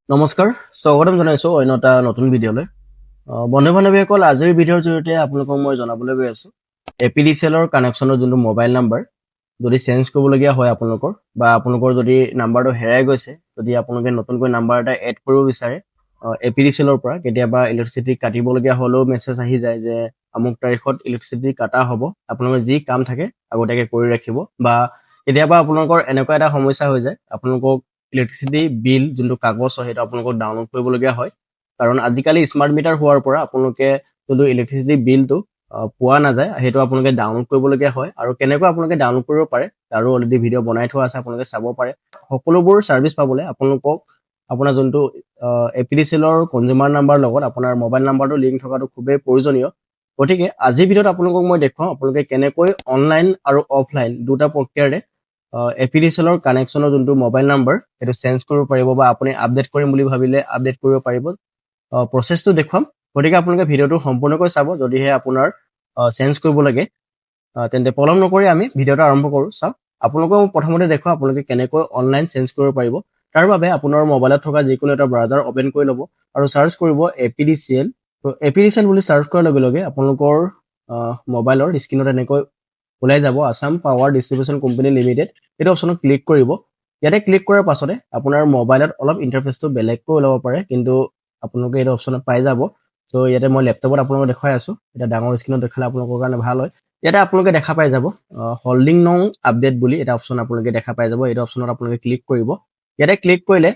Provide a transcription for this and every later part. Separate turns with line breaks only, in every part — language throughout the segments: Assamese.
নমস্কাৰ স্বাগতম জনাইছো অন্য এটা নতুন ভিডিঅ'লৈ বন্ধু বান্ধৱীসকল আজিৰ ভিডিঅ'ৰ জৰিয়তে আপোনালোকক মই জনাবলৈ গৈ আছো এপিডিচিএলৰ কানেকশ্যনৰ যোনটো মোবাইল নাম্বাৰ যদি চেঞ্জ কৰিবলগীয়া হয় আপোনালোকৰ বা আপোনালোকৰ যদি নাম্বাৰটো হেৰাই গৈছে যদি আপোনালোকে নতুনকৈ নাম্বাৰ এটা এড কৰিব বিচাৰে এপিডিচিএলৰ পৰা কেতিয়াবা ইলেক্ট্ৰিচিটি কাটিবলগীয়া হ'লেও মেছেজ আহি যায় যে আমুক তাৰিখত ইলেক্ট্ৰিচিটি কাটা হ'ব আপোনালোকৰ যি কাম থাকে আগতীয়াকৈ কৰি ৰাখিব বা কেতিয়াবা আপোনালোকৰ এনেকুৱা এটা সমস্যা হৈ যায় আপোনালোকক ইলেক্ট্ৰিচিটি বিল যোনটো কাগজ হয় সেইটো আপোনালোকক ডাউনলোড কৰিবলগীয়া হয় কাৰণ আজিকালি স্মাৰ্ট মিটাৰ হোৱাৰ পৰা আপোনালোকে যোনটো ইলেক্ট্ৰিচিটি বিলটো পোৱা নাযায় সেইটো আপোনালোকে ডাউনলোড কৰিবলগীয়া হয় আৰু কেনেকৈ আপোনালোকে ডাউনলোড কৰিব পাৰে তাৰো অলৰেডি ভিডিঅ' বনাই থোৱা আছে আপোনালোকে চাব পাৰে সকলোবোৰ ছাৰ্ভিচ পাবলৈ আপোনালোকক আপোনাৰ যোনটো এপিডিচিএলৰ কনজিউমাৰ নাম্বাৰ লগত আপোনাৰ মোবাইল নাম্বাৰটো লিংক থকাটো খুবেই প্ৰয়োজনীয় গতিকে আজিৰ ভিডিঅ'ত আপোনালোকক মই দেখুৱাম আপোনালোকে কেনেকৈ অনলাইন আৰু অফলাইন দুটা প্ৰক্ৰিয়াৰে এপিডিচিএলৰ কানেকশ্যনৰ যোনটো মোবাইল নাম্বাৰ সেইটো চেঞ্জ কৰিব পাৰিব বা আপুনি আপডেট কৰিম বুলি ভাবিলে আপডেট কৰিব পাৰিব প্ৰচেছটো দেখুৱাম গতিকে আপোনালোকে ভিডিঅ'টো সম্পূৰ্ণকৈ চাব যদিহে আপোনাৰ চেঞ্জ কৰিব লাগে তেন্তে পলম নকৰি আমি ভিডিঅ'টো আৰম্ভ কৰোঁ চাওক আপোনালোকক প্ৰথমতে দেখুৱাম আপোনালোকে কেনেকৈ অনলাইন চেঞ্জ কৰিব পাৰিব তাৰ বাবে আপোনাৰ মোবাইলত থকা যিকোনো এটা ব্ৰাউজাৰ অপেন কৰি ল'ব আৰু চাৰ্চ কৰিব এপিডিচিএল তো এপিডিচিএল বুলি চাৰ্চ কৰাৰ লগে লগে আপোনালোকৰ মোবাইলৰ স্ক্ৰীনত এনেকৈ ওলাই যাব Assam power distribution company limited এইটো অপশ্যনত ক্লিক কৰিব ইয়াতে ক্লিক কৰাৰ পাছতে আপোনাৰ মোবাইলত অলপ ইণ্টাৰফেচটো বেলেগকৈ ওলাব পাৰে কিন্তু আপোনালোকে এইটো অপশ্যনত পাই যাব চ' ইয়াতে মই লেপটপত আপোনালোকক দেখুৱাই আছোঁ এটা ডাঙৰ স্ক্ৰীনত দেখালে আপোনালোকৰ কাৰণে ভাল হয় ইয়াতে আপোনালোকে দেখা পাই যাব হল্ডিং নং আপডেট বুলি এটা অপশ্যন আপোনালোকে দেখা পাই যাব এইটো অপশ্যনত আপোনালোকে ক্লিক কৰিব ইয়াতে ক্লিক কৰিলে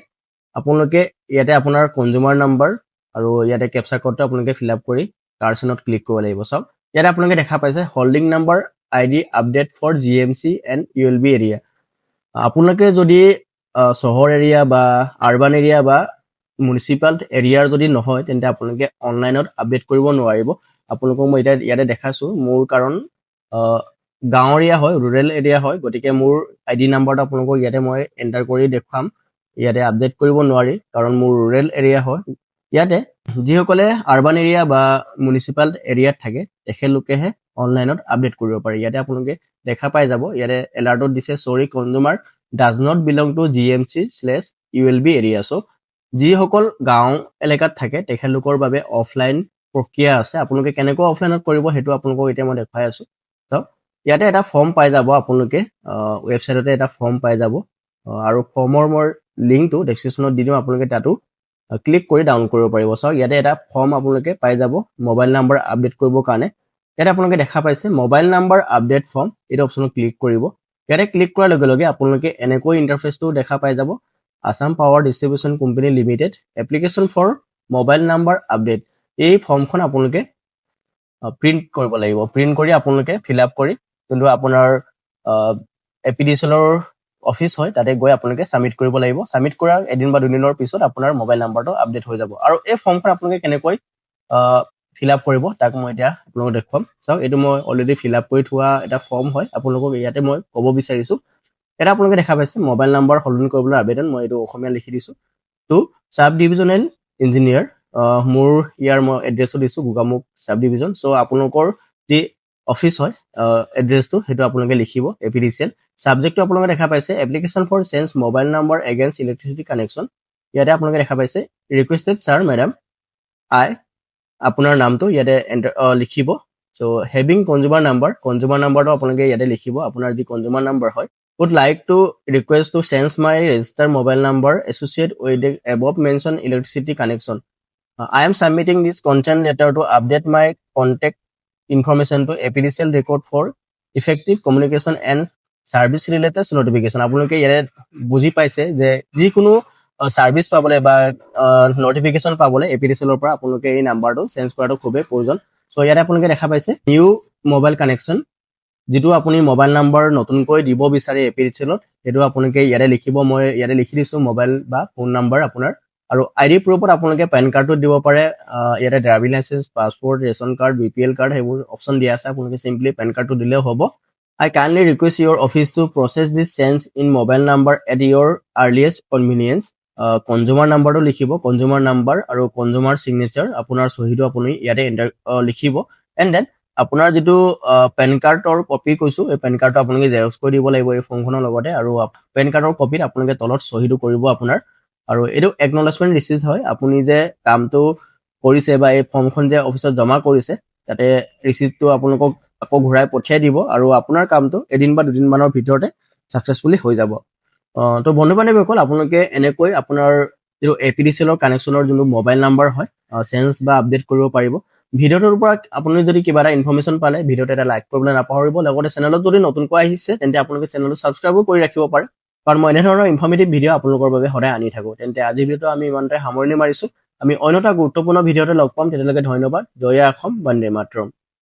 আপোনালোকে ইয়াতে আপোনাৰ কনজিউমাৰ নাম্বাৰ আৰু ইয়াতে কেপচাৰ কোডটো আপোনালোকে ফিল আপ কৰি কাৰ্চনত ক্লিক কৰিব লাগিব চাওক ইয়াতে আপোনালোকে দেখা পাইছে holding number ID update for GMC and ULB area আপোনালোকে যদি চহৰ এৰিয়া বা আৰবান এৰিয়া বা মিউনিচিপাল এৰিয়াৰ যদি নহয় তেন্তে আপোনালোকে অনলাইনত আপডেট কৰিব নোৱাৰিব আপোনালোকক মই এতিয়া ইয়াতে দেখাইছোঁ মোৰ কাৰণ গাঁও এৰিয়া হয় ৰুৰেল এৰিয়া হয় গতিকে মোৰ আইডি নাম্বাৰটো আপোনালোকক ইয়াতে মই এণ্টাৰ কৰি দেখুৱাম ইয়াতে আপডেট কৰিব নোৱাৰি কাৰণ মোৰ ৰুৰেল এৰিয়া হয় ইয়াতে যিসকলে আৰবান এৰিয়া বা মিউনিচিপাল এৰিয়াত থাকে তেখেতলোকেহে অনলাইনত আপডেট কৰিব পাৰে ইয়াতে আপোনালোকে দেখা পাই যাব ইয়াতে এলাৰ্টত দিছে sorry consumer does not belong to GMC/ULB area so' যিসকল গাঁও এলেকাত থাকে তেখেতলোকৰ বাবে অফলাইন প্ৰক্ৰিয়া আছে আপোনালোকে কেনেকৈ অফলাইনত কৰিব সেইটো আপোনালোকক এতিয়া মই দেখুৱাই আছোঁ চ' ইয়াতে এটা ফৰ্ম পাই যাব আপোনালোকে ৱেবছাইটতে এটা ফৰ্ম পাই যাব আৰু ফৰ্মৰ মই লিংকটো ডেছক্ৰিপশ্যনত দি দিম আপোনালোকে তাতো ক্লিক কৰি ডাউনলোড কৰিব পাৰিব চাওক ইয়াতে এটা ফৰ্ম আপোনালোকে পাই যাব মোবাইল নাম্বাৰ আপডেট কৰিবৰ কাৰণে ইয়াতে আপোনালোকে দেখা পাইছে মোবাইল নাম্বাৰ আপডেট ফৰ্ম এইটো অপশ্যনত ক্লিক কৰিব ইয়াতে ক্লিক কৰাৰ লগে লগে আপোনালোকে এনেকৈ ইণ্টাৰফেচটো দেখা পাই যাব Assam power distribution company limited application for mobile number update এই ফৰ্মখন আপোনালোকে প্ৰিণ্ট কৰিব লাগিব প্ৰিণ্ট কৰি আপোনালোকে ফিল আপ কৰি যোনটো আপোনাৰ এপিডিচিএলৰ অফিচ হয় তাতে গৈ আপোনালোকে ছাবমিট কৰিব লাগিব ছাবমিট কৰাৰ এদিন বা দুদিনৰ পিছত আপোনাৰ মোবাইল নাম্বাৰটো আপডেট হৈ যাব আৰু এই ফৰ্মখন আপোনালোকে কেনেকৈ ফিল আপ কৰিব তাক মই এতিয়া আপোনালোকক দেখুৱাম চাওক এইটো মই অলৰেডি ফিল আপ কৰি থোৱা এটা ফৰ্ম হয় আপোনালোকক ইয়াতে মই ক'ব বিচাৰিছোঁ এটা আপোনালোকে দেখা পাইছে মোবাইল নাম্বাৰ সলনি কৰিবলৈ আবেদন মই এইটো অসমীয়া লিখি দিছোঁ টু চাব ডিভিজনেল ইঞ্জিনিয়াৰ মোৰ ইয়াৰ মই এড্ৰেছটো দিছোঁ গোগামুখ চাব ডিভিজন চ' আপোনালোকৰ যি অফিচ হয় এড্ৰেছটো সেইটো আপোনালোকে লিখিব এপিডিচিএল ছাবজেক্টটো আপোনালোকে দেখা পাইছে application for change mobile number against electricity connection ইয়াতে আপোনালোকে দেখা পাইছে ৰিকুৱেষ্টেড ছাৰ মেডাম আপোনাৰ নামটো ইয়াতে লিখিব চ' হেভিং কনজিউমাৰ নাম্বাৰটো আপোনালোকে ইয়াতে লিখিব আপোনাৰ যি কনজিউমাৰ নাম্বাৰ হয় would like to request to change my registered mobile number associated with the above mentioned electricity connection. I am submitting this consent letter to update my contact information to APDCL record for effective communication and service related notification. আপোনালোকে ইয়াৰে বুজি পাইছে যে যিকোনো ছাৰ্ভিচ পাবলৈ বা নটিফিকেশ্যন পাবলৈ এপিডিচিএলৰ পৰা আপোনালোকে এই নাম্বাৰটো চেঞ্জ কৰাটো খুবেই প্ৰয়োজন চ' ইয়াতে আপোনালোকে দেখা পাইছে নিউ মোবাইল কানেকশ্যন যিটো আপুনি মোবাইল নাম্বাৰ নতুনকৈ দিব বিচাৰে এপিডিচিএলত সেইটো আপোনালোকে ইয়াতে লিখিব মই ইয়াতে লিখি দিছোঁ মোবাইল বা ফোন নাম্বাৰ আপোনাৰ আৰু আইডি প্ৰুফত আপোনালোকে পেন কাৰ্ডটো দিব পাৰে ইয়াতে driving licence passport ration card BPL card সেইবোৰ অপশ্যন দিয়া আছে আপোনালোকে চিম্পলি পেন কাৰ্ডটো দিলেও হ'ব I kindly request your office to process this change in mobile number at your earliest convenience. Consumer নাম্বাৰটো লিখিব কনজিউমাৰ নাম্বাৰ আৰু কনজিউমাৰ চিগনেচাৰ আপোনাৰ চহীটো আপুনি ইয়াতে লিখিব এণ্ড দেন আপোনাৰ যিটো পেন কাৰ্ডৰ কপি কৈছোঁ এই পেন কাৰ্ডটো আপোনালোকে জেৰক্স কৰি দিব লাগিব এই ফৰ্মখনৰ লগতে আৰু পেন কাৰ্ডৰ কপিত আপোনালোকে তলত চহীটো কৰিব আপোনাৰ আৰু এইটো একনলেজমেণ্ট ৰিচিপ্ট হয় আপুনি যে কামটো কৰিছে বা এই ফৰ্মখন যে অফিচত জমা কৰিছে তাতে ৰিচিপ্টটো আপোনালোকক আকৌ ঘূৰাই পঠিয়াই দিব আৰু আপোনাৰ কামটো এদিন বা দুদিনমানৰ ভিতৰতে ছাকচেছফুলি হৈ যাব তো বন্ধু বান্ধৱীসকল আপোনালোকে এনেকৈ আপোনাৰ যিটো APDCL কানেকশ্যনৰ যোনটো মোবাইল নাম্বাৰ হয় চেঞ্জ বা আপডেট কৰিব পাৰিব ভিডিঅ'টোৰ পৰা আপুনি যদি কিবা এটা ইনফৰমেশ্যন পালে ভিডিঅ'টো এটা লাইক কৰিবলৈ নাপাহৰিব লগতে চেনেলত যদি নতুনকৈ আহিছে তেন্তে আপোনালোকে চেনেলটো ছাবস্ক্ৰাইবো কৰি ৰাখিব পাৰে কাৰণ মই এনেধৰণৰ ইনফৰ্মেটিভ ভিডিঅ' আপোনালোকৰ বাবে সদায় আনি থাকোঁ তেন্তে আজিৰ ভিডিঅ'টো আমি ইমানতে সামৰণি মাৰিছোঁ আমি অন্য এটা গুৰুত্বপূৰ্ণ ভিডিঅ'তে লগ পাম তেতিয়ালৈকে ধন্যবাদ জয় অসম বন্দে মাতৰম